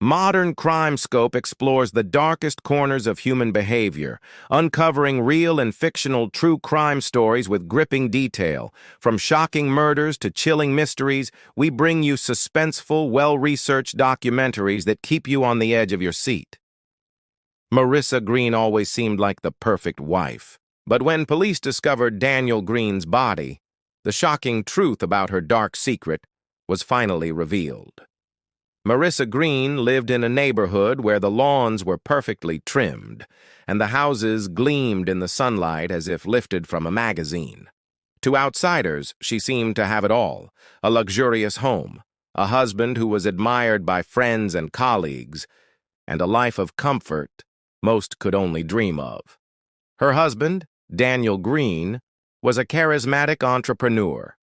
Modern Crime Scope explores the darkest corners of human behavior, uncovering real and fictional true crime stories with gripping detail. From shocking murders to chilling mysteries, we bring you suspenseful, well-researched documentaries that keep you on the edge of your seat. Marissa Green always seemed like the perfect wife. But when police discovered Daniel Green's body, the shocking truth about her dark secret was finally revealed. Marissa Green lived in a neighborhood where the lawns were perfectly trimmed, and the houses gleamed in the sunlight as if lifted from a magazine. To outsiders, she seemed to have it all: a luxurious home, a husband who was admired by friends and colleagues, and a life of comfort most could only dream of. Her husband, Daniel Green, was a charismatic entrepreneur,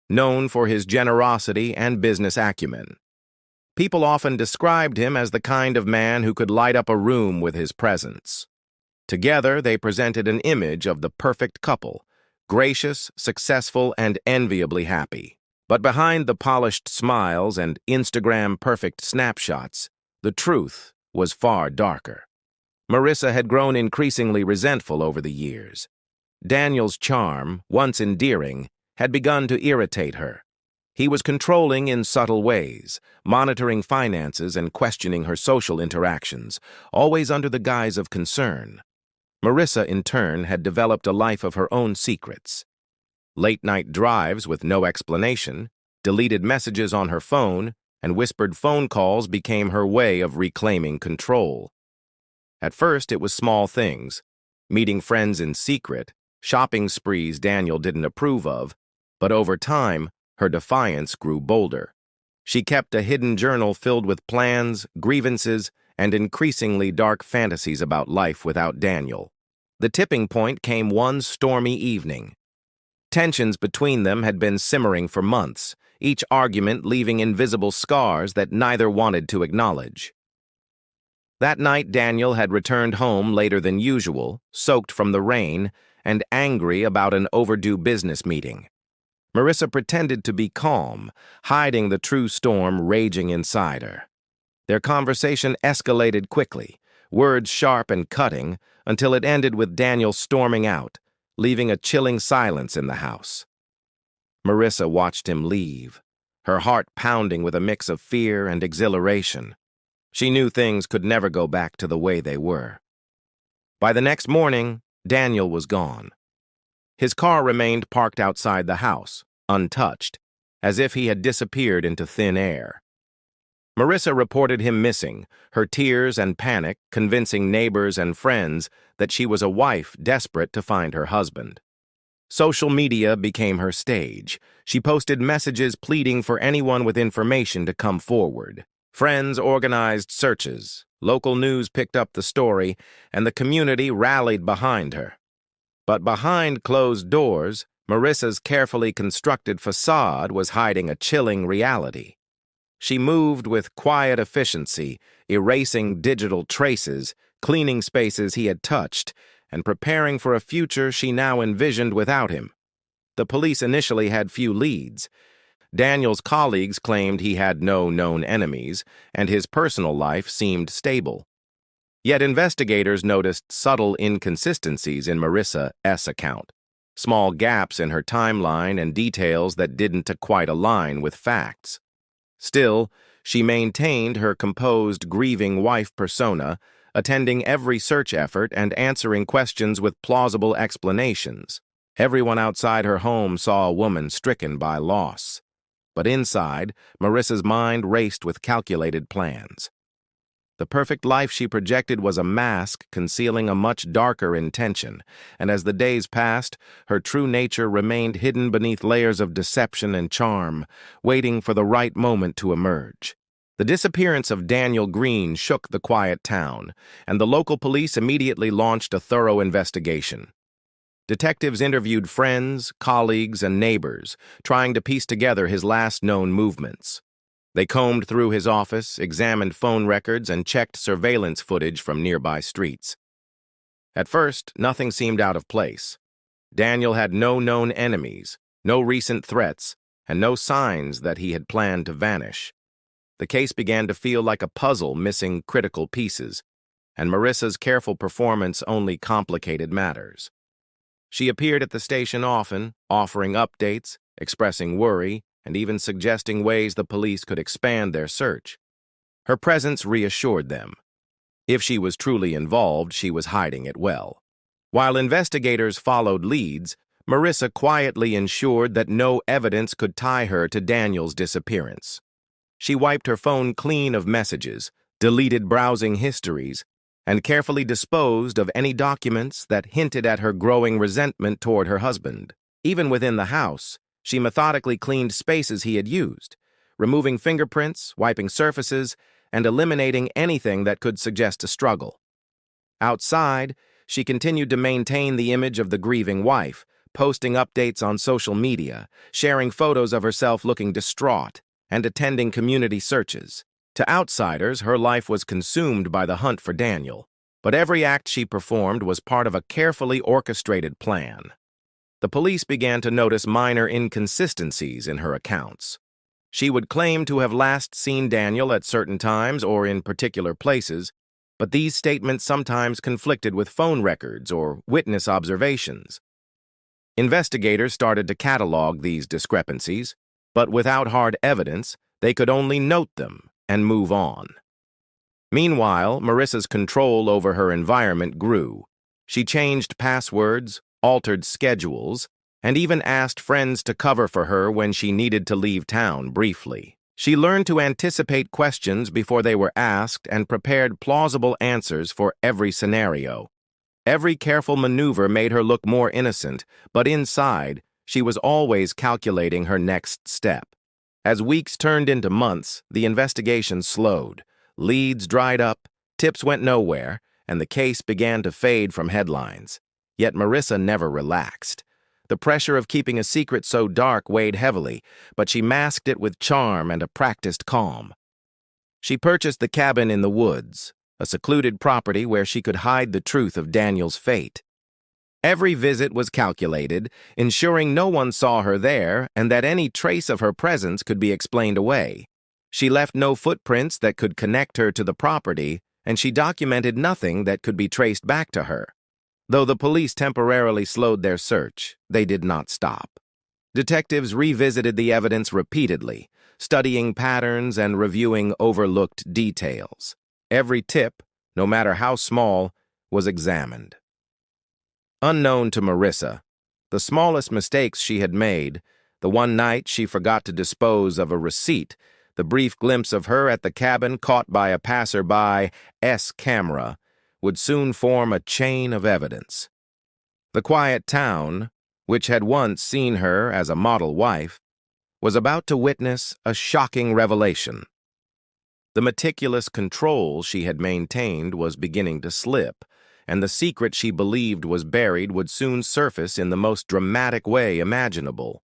known for his generosity and business acumen. People often described him as the kind of man who could light up a room with his presence. Together, they presented an image of the perfect couple, gracious, successful, and enviably happy. But behind the polished smiles and Instagram-perfect snapshots, the truth was far darker. Marissa had grown increasingly resentful over the years. Daniel's charm, once endearing, had begun to irritate her. He was controlling in subtle ways, monitoring finances and questioning her social interactions, always under the guise of concern. Marissa, in turn, had developed a life of her own secrets. Late-night drives with no explanation, deleted messages on her phone, and whispered phone calls became her way of reclaiming control. At first, it was small things: meeting friends in secret, shopping sprees Daniel didn't approve of, but over time, her defiance grew bolder. She kept a hidden journal filled with plans, grievances, and increasingly dark fantasies about life without Daniel. The tipping point came one stormy evening. Tensions between them had been simmering for months, each argument leaving invisible scars that neither wanted to acknowledge. That night, Daniel had returned home later than usual, soaked from the rain, and angry about an overdue business meeting. Marissa pretended to be calm, hiding the true storm raging inside her. Their conversation escalated quickly, words sharp and cutting, until it ended with Daniel storming out, leaving a chilling silence in the house. Marissa watched him leave, her heart pounding with a mix of fear and exhilaration. She knew things could never go back to the way they were. By the next morning, Daniel was gone. His car remained parked outside the house, untouched, as if he had disappeared into thin air. Marissa reported him missing, her tears and panic convincing neighbors and friends that she was a wife desperate to find her husband. Social media became her stage. She posted messages pleading for anyone with information to come forward. Friends organized searches, local news picked up the story, and the community rallied behind her. But behind closed doors, Marissa's carefully constructed facade was hiding a chilling reality. She moved with quiet efficiency, erasing digital traces, cleaning spaces he had touched, and preparing for a future she now envisioned without him. The police initially had few leads. Daniel's colleagues claimed he had no known enemies, and his personal life seemed stable. Yet investigators noticed subtle inconsistencies in Marissa's account, small gaps in her timeline and details that didn't quite align with facts. Still, she maintained her composed, grieving wife persona, attending every search effort and answering questions with plausible explanations. Everyone outside her home saw a woman stricken by loss. But inside, Marissa's mind raced with calculated plans. The perfect life she projected was a mask concealing a much darker intention, and as the days passed, her true nature remained hidden beneath layers of deception and charm, waiting for the right moment to emerge. The disappearance of Daniel Green shook the quiet town, and the local police immediately launched a thorough investigation. Detectives interviewed friends, colleagues, and neighbors, trying to piece together his last known movements. They combed through his office, examined phone records, and checked surveillance footage from nearby streets. At first, nothing seemed out of place. Daniel had no known enemies, no recent threats, and no signs that he had planned to vanish. The case began to feel like a puzzle missing critical pieces, and Marissa's careful performance only complicated matters. She appeared at the station often, offering updates, expressing worry, and even suggesting ways the police could expand their search. Her presence reassured them. If she was truly involved, she was hiding it well. While investigators followed leads, Marissa quietly ensured that no evidence could tie her to Daniel's disappearance. She wiped her phone clean of messages, deleted browsing histories, and carefully disposed of any documents that hinted at her growing resentment toward her husband. Even within the house, she methodically cleaned spaces he had used, removing fingerprints, wiping surfaces, and eliminating anything that could suggest a struggle. Outside, she continued to maintain the image of the grieving wife, posting updates on social media, sharing photos of herself looking distraught, and attending community searches. To outsiders, her life was consumed by the hunt for Daniel, but every act she performed was part of a carefully orchestrated plan. The police began to notice minor inconsistencies in her accounts. She would claim to have last seen Daniel at certain times or in particular places, but these statements sometimes conflicted with phone records or witness observations. Investigators started to catalog these discrepancies, but without hard evidence, they could only note them and move on. Meanwhile, Marissa's control over her environment grew. She changed passwords, altered schedules, and even asked friends to cover for her when she needed to leave town briefly. She learned to anticipate questions before they were asked and prepared plausible answers for every scenario. Every careful maneuver made her look more innocent, but inside, she was always calculating her next step. As weeks turned into months, the investigation slowed. Leads dried up, tips went nowhere, and the case began to fade from headlines. Yet Marissa never relaxed. The pressure of keeping a secret so dark weighed heavily, but she masked it with charm and a practiced calm. She purchased the cabin in the woods, a secluded property where she could hide the truth of Daniel's fate. Every visit was calculated, ensuring no one saw her there and that any trace of her presence could be explained away. She left no footprints that could connect her to the property, and she documented nothing that could be traced back to her. Though the police temporarily slowed their search, they did not stop. Detectives revisited the evidence repeatedly, studying patterns and reviewing overlooked details. Every tip, no matter how small, was examined. Unknown to Marissa, the smallest mistakes she had made, the one night she forgot to dispose of a receipt, the brief glimpse of her at the cabin caught by a passerby's camera, would soon form a chain of evidence. The quiet town, which had once seen her as a model wife, was about to witness a shocking revelation. The meticulous control she had maintained was beginning to slip, and the secret she believed was buried would soon surface in the most dramatic way imaginable.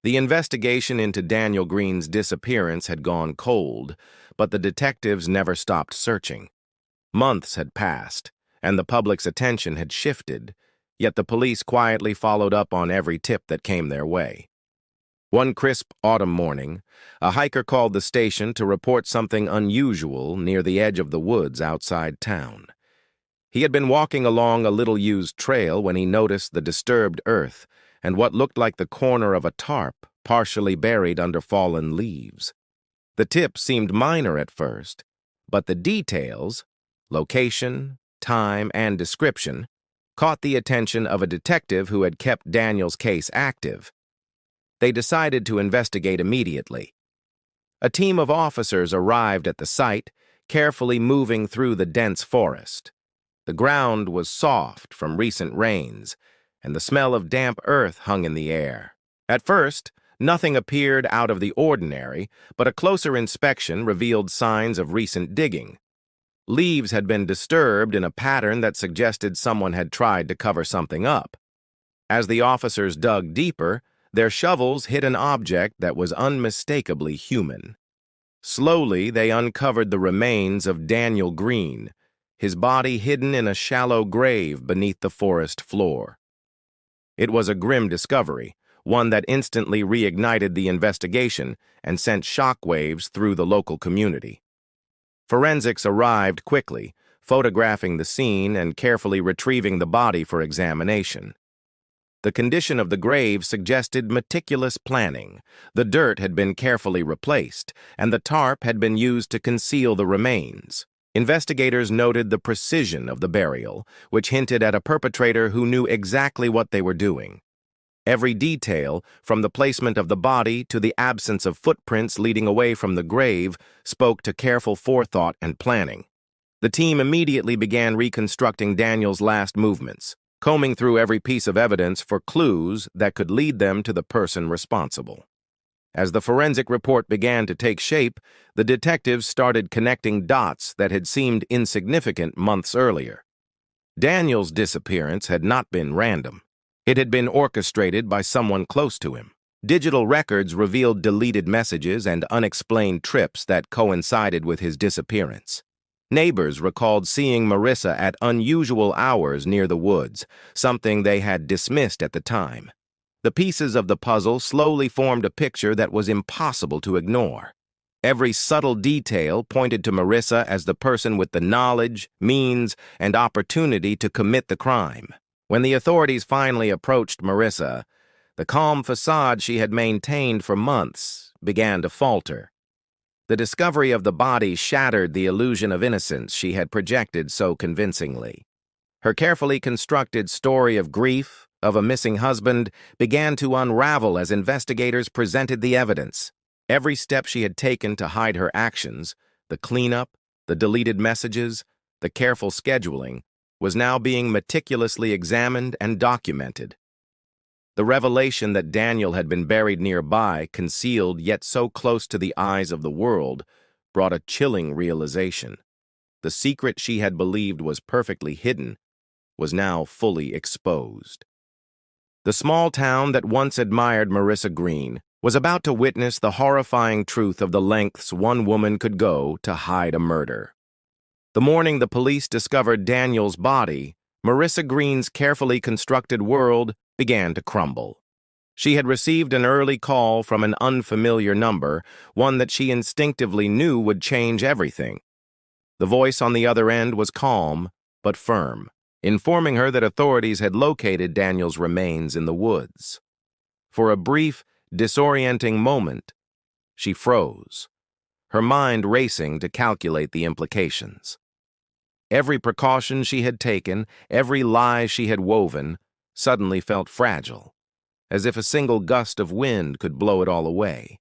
The investigation into Daniel Green's disappearance had gone cold, but the detectives never stopped searching. Months had passed, and the public's attention had shifted, yet the police quietly followed up on every tip that came their way. One crisp autumn morning, a hiker called the station to report something unusual near the edge of the woods outside town. He had been walking along a little-used trail when he noticed the disturbed earth and what looked like the corner of a tarp partially buried under fallen leaves. The tip seemed minor at first, but the details, location, time, and description, caught the attention of a detective who had kept Daniel's case active. They decided to investigate immediately. A team of officers arrived at the site, carefully moving through the dense forest. The ground was soft from recent rains, and the smell of damp earth hung in the air. At first, nothing appeared out of the ordinary, but a closer inspection revealed signs of recent digging. Leaves had been disturbed in a pattern that suggested someone had tried to cover something up. As the officers dug deeper, their shovels hit an object that was unmistakably human. Slowly, they uncovered the remains of Daniel Green, his body hidden in a shallow grave beneath the forest floor. It was a grim discovery, one that instantly reignited the investigation and sent shockwaves through the local community. Forensics arrived quickly, photographing the scene and carefully retrieving the body for examination. The condition of the grave suggested meticulous planning. The dirt had been carefully replaced, and the tarp had been used to conceal the remains. Investigators noted the precision of the burial, which hinted at a perpetrator who knew exactly what they were doing. Every detail, from the placement of the body to the absence of footprints leading away from the grave, spoke to careful forethought and planning. The team immediately began reconstructing Daniel's last movements, combing through every piece of evidence for clues that could lead them to the person responsible. As the forensic report began to take shape, the detectives started connecting dots that had seemed insignificant months earlier. Daniel's disappearance had not been random. It had been orchestrated by someone close to him. Digital records revealed deleted messages and unexplained trips that coincided with his disappearance. Neighbors recalled seeing Marissa at unusual hours near the woods, something they had dismissed at the time. The pieces of the puzzle slowly formed a picture that was impossible to ignore. Every subtle detail pointed to Marissa as the person with the knowledge, means, and opportunity to commit the crime. When the authorities finally approached Marissa, the calm facade she had maintained for months began to falter. The discovery of the body shattered the illusion of innocence she had projected so convincingly. Her carefully constructed story of grief, of a missing husband, began to unravel as investigators presented the evidence. Every step she had taken to hide her actions, the cleanup, the deleted messages, the careful scheduling, was now being meticulously examined and documented. The revelation that Daniel had been buried nearby, concealed yet so close to the eyes of the world, brought a chilling realization. The secret she had believed was perfectly hidden was now fully exposed. The small town that once admired Marissa Green was about to witness the horrifying truth of the lengths one woman could go to hide a murder. The morning the police discovered Daniel's body, Marissa Green's carefully constructed world began to crumble. She had received an early call from an unfamiliar number, one that she instinctively knew would change everything. The voice on the other end was calm but firm, informing her that authorities had located Daniel's remains in the woods. For a brief, disorienting moment, she froze, her mind racing to calculate the implications. Every precaution she had taken, every lie she had woven, suddenly felt fragile, as if a single gust of wind could blow it all away.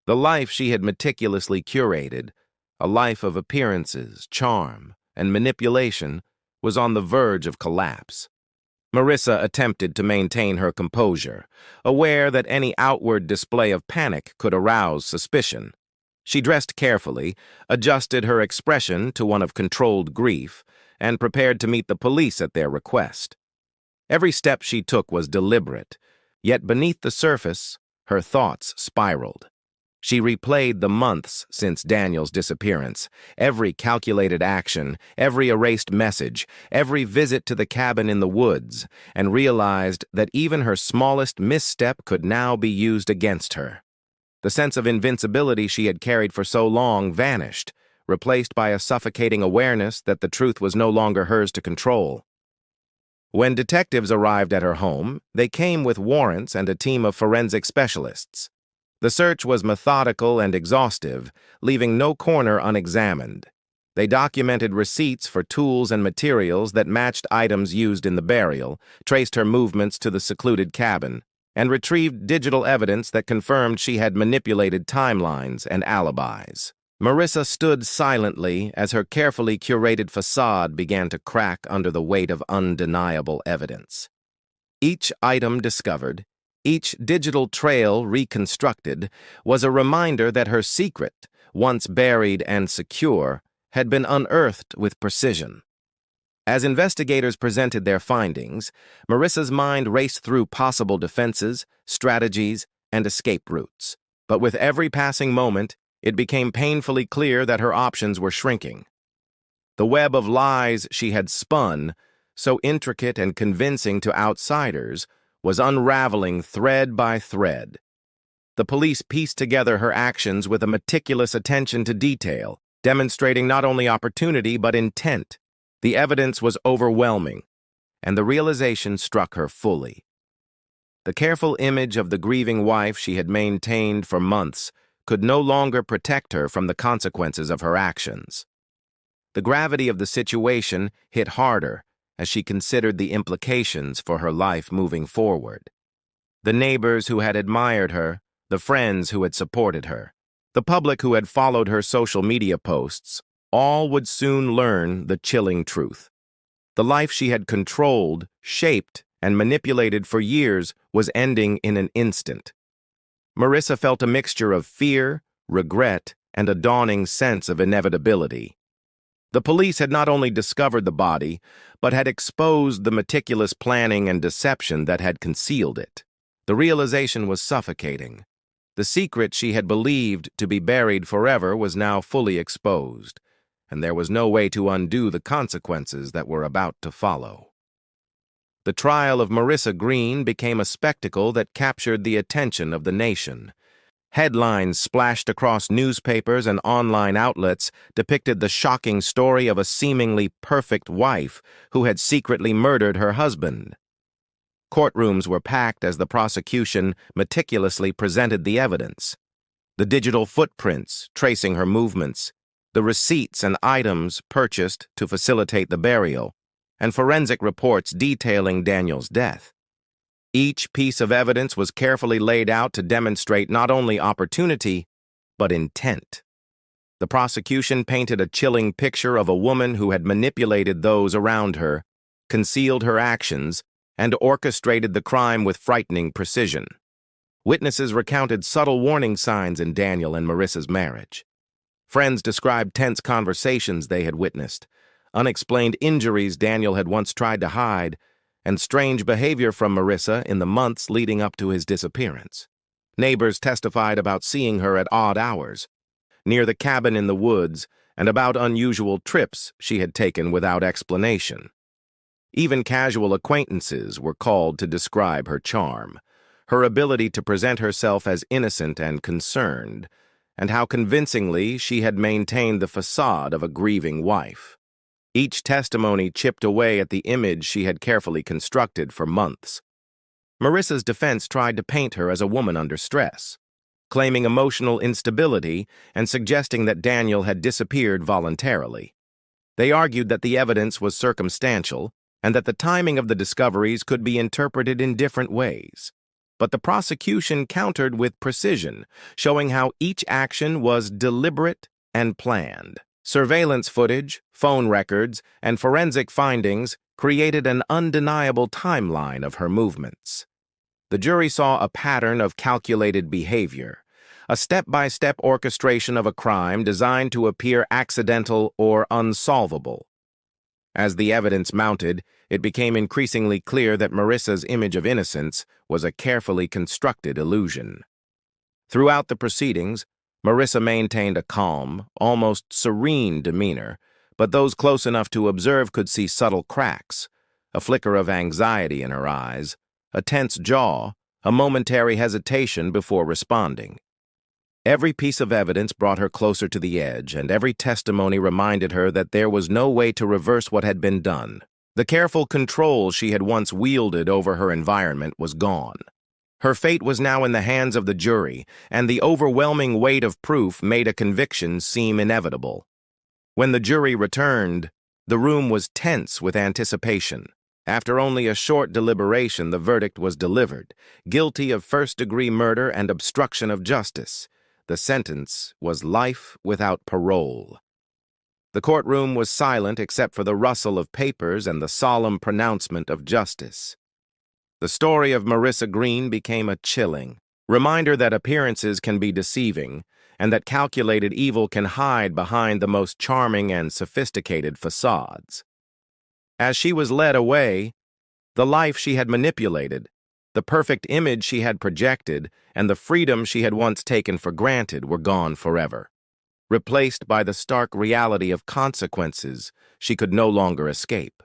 The life she had meticulously curated, a life of appearances, charm, and manipulation, was on the verge of collapse. Marissa attempted to maintain her composure, aware that any outward display of panic could arouse suspicion. She dressed carefully, adjusted her expression to one of controlled grief, and prepared to meet the police at their request. Every step she took was deliberate, yet beneath the surface, her thoughts spiraled. She replayed the months since Daniel's disappearance, every calculated action, every erased message, every visit to the cabin in the woods, and realized that even her smallest misstep could now be used against her. The sense of invincibility she had carried for so long vanished, replaced by a suffocating awareness that the truth was no longer hers to control. When detectives arrived at her home, they came with warrants and a team of forensic specialists. The search was methodical and exhaustive, leaving no corner unexamined. They documented receipts for tools and materials that matched items used in the burial, traced her movements to the secluded cabin, and retrieved digital evidence that confirmed she had manipulated timelines and alibis. Marissa stood silently as her carefully curated facade began to crack under the weight of undeniable evidence. Each item discovered, each digital trail reconstructed, was a reminder that her secret, once buried and secure, had been unearthed with precision. As investigators presented their findings, Marissa's mind raced through possible defenses, strategies, and escape routes. But with every passing moment, it became painfully clear that her options were shrinking. The web of lies she had spun, so intricate and convincing to outsiders, was unraveling thread by thread. The police pieced together her actions with a meticulous attention to detail, demonstrating not only opportunity but intent. The evidence was overwhelming, and the realization struck her fully. The careful image of the grieving wife she had maintained for months could no longer protect her from the consequences of her actions. The gravity of the situation hit harder as she considered the implications for her life moving forward. The neighbors who had admired her, the friends who had supported her, the public who had followed her social media posts, all would soon learn the chilling truth. The life she had controlled, shaped, and manipulated for years was ending in an instant. Marissa felt a mixture of fear, regret, and a dawning sense of inevitability. The police had not only discovered the body, but had exposed the meticulous planning and deception that had concealed it. The realization was suffocating. The secret she had believed to be buried forever was now fully exposed, and there was no way to undo the consequences that were about to follow. The trial of Marissa Green became a spectacle that captured the attention of the nation. Headlines splashed across newspapers and online outlets depicted the shocking story of a seemingly perfect wife who had secretly murdered her husband. Courtrooms were packed as the prosecution meticulously presented the evidence. The digital footprints tracing her movements, the receipts and items purchased to facilitate the burial, and forensic reports detailing Daniel's death. Each piece of evidence was carefully laid out to demonstrate not only opportunity, but intent. The prosecution painted a chilling picture of a woman who had manipulated those around her, concealed her actions, and orchestrated the crime with frightening precision. Witnesses recounted subtle warning signs in Daniel and Marissa's marriage. Friends described tense conversations they had witnessed, unexplained injuries Daniel had once tried to hide, and strange behavior from Marissa in the months leading up to his disappearance. Neighbors testified about seeing her at odd hours, near the cabin in the woods, and about unusual trips she had taken without explanation. Even casual acquaintances were called to describe her charm, her ability to present herself as innocent and concerned, and how convincingly she had maintained the facade of a grieving wife. Each testimony chipped away at the image she had carefully constructed for months. Marissa's defense tried to paint her as a woman under stress, claiming emotional instability and suggesting that Daniel had disappeared voluntarily. They argued that the evidence was circumstantial and that the timing of the discoveries could be interpreted in different ways. But the prosecution countered with precision, showing how each action was deliberate and planned. Surveillance footage, phone records, and forensic findings created an undeniable timeline of her movements. The jury saw a pattern of calculated behavior, a step-by-step orchestration of a crime designed to appear accidental or unsolvable. As the evidence mounted, it became increasingly clear that Marissa's image of innocence was a carefully constructed illusion. Throughout the proceedings, Marissa maintained a calm, almost serene demeanor, but those close enough to observe could see subtle cracks, a flicker of anxiety in her eyes, a tense jaw, a momentary hesitation before responding. Every piece of evidence brought her closer to the edge, and every testimony reminded her that there was no way to reverse what had been done. The careful control she had once wielded over her environment was gone. Her fate was now in the hands of the jury, and the overwhelming weight of proof made a conviction seem inevitable. When the jury returned, the room was tense with anticipation. After only a short deliberation, the verdict was delivered, guilty of first-degree murder and obstruction of justice. The sentence was life without parole. The courtroom was silent except for the rustle of papers and the solemn pronouncement of justice. The story of Marissa Green became a chilling reminder that appearances can be deceiving and that calculated evil can hide behind the most charming and sophisticated facades. As she was led away, the life she had manipulated, the perfect image she had projected, and the freedom she had once taken for granted were gone forever, replaced by the stark reality of consequences she could no longer escape.